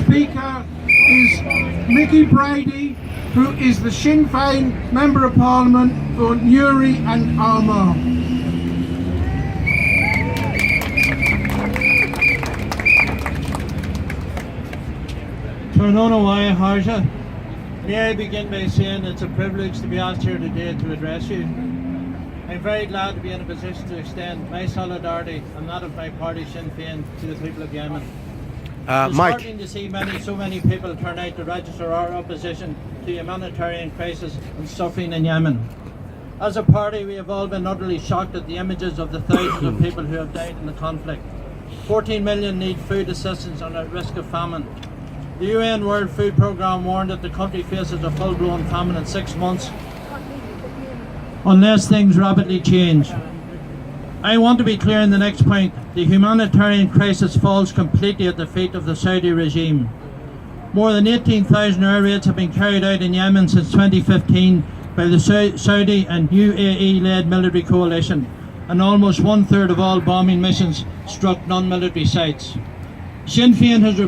speaker is Mickey Brady, who is the Sinn Féin Member of Parliament for Newry and Armagh. May I begin by saying it's a privilege to be asked here today to address you. I'm very glad to be in a position to extend my solidarity and that of my party Sinn Féin to the people of Yemen. It's heartening to see so many people turn out to register our opposition to the humanitarian crisis and suffering in Yemen. As a party, we have all been utterly shocked at the images of the thousands of people who have died in the conflict. 14 million need food assistance and are at risk of famine. The UN World Food Programme warned that the country faces a full-blown famine in 6 months unless things rapidly change. I want to be clear in the next point. The humanitarian crisis falls completely at the feet of the Saudi regime. More than 18,000 air raids have been carried out in Yemen since 2015 by the Saudi and UAE-led military coalition, and almost one-third of all bombing missions struck non-military sites. Sinn Féin has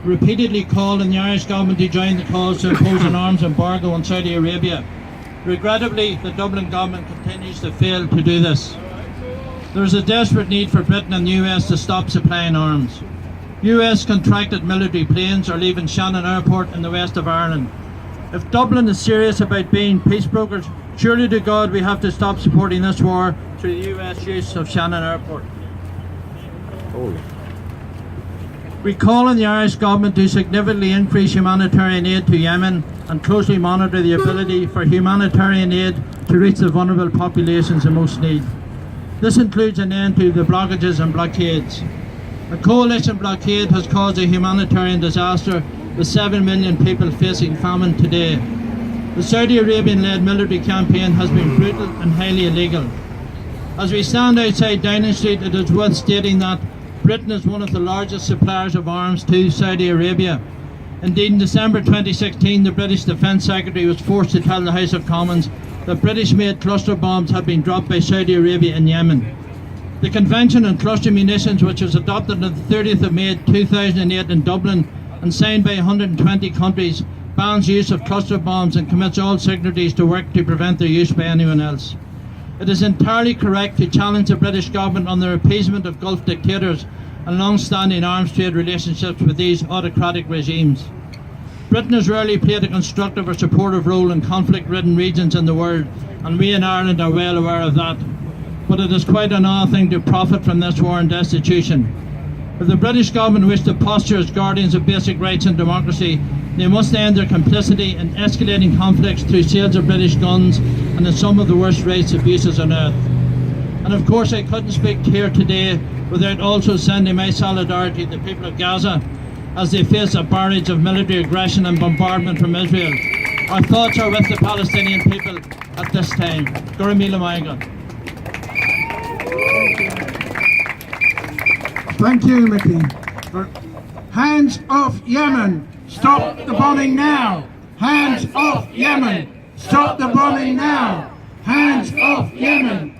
repeatedly called on the Irish government to join the calls to impose an arms embargo on Saudi Arabia. Regrettably, the Dublin government continues to fail to do this. There is a desperate need for Britain and the US to stop supplying arms. US contracted military planes are leaving Shannon Airport in the west of Ireland. If Dublin is serious about being peace brokers, surely to God we have to stop supporting this war through the US use of Shannon Airport. We call on the Irish government to significantly increase humanitarian aid to Yemen and closely monitor the ability for humanitarian aid to reach the vulnerable populations in most need. This includes an end to the blockages and blockades. A coalition blockade has caused a humanitarian disaster with 7 million people facing famine today. The Saudi Arabian-led military campaign has been brutal and highly illegal. As we stand outside Downing Street, it is worth stating that Britain is one of the largest suppliers of arms to Saudi Arabia. Indeed, in December 2016, the British Defence Secretary was forced to tell the House of Commons that British-made cluster bombs had been dropped by Saudi Arabia in Yemen. The Convention on Cluster Munitions, which was adopted on the 30th of May 2008 in Dublin and signed by 120 countries, bans use of cluster bombs and commits all signatories to work to prevent their use by anyone else. It is entirely correct to challenge the British government on their appeasement of Gulf dictators and long-standing arms trade relationships with these autocratic regimes. Britain has rarely played a constructive or supportive role in conflict-ridden regions in the world, and we in Ireland are well aware of that. But it is quite another thing to profit from this war and destitution. If the British government wish to posture as guardians of basic rights and democracy, they must end their complicity in escalating conflicts through sales of British guns and in some of the worst rights abuses on earth. And of course I couldn't speak here today without also sending my solidarity to the people of Gaza as they face a barrage of military aggression and bombardment from Israel. Our thoughts are with the Palestinian people at this time. Gura míle maith. Thank you, Mickey. Hands off Yemen! Stop the bombing now! Hands off Yemen! Stop the bombing now! Hands off Yemen!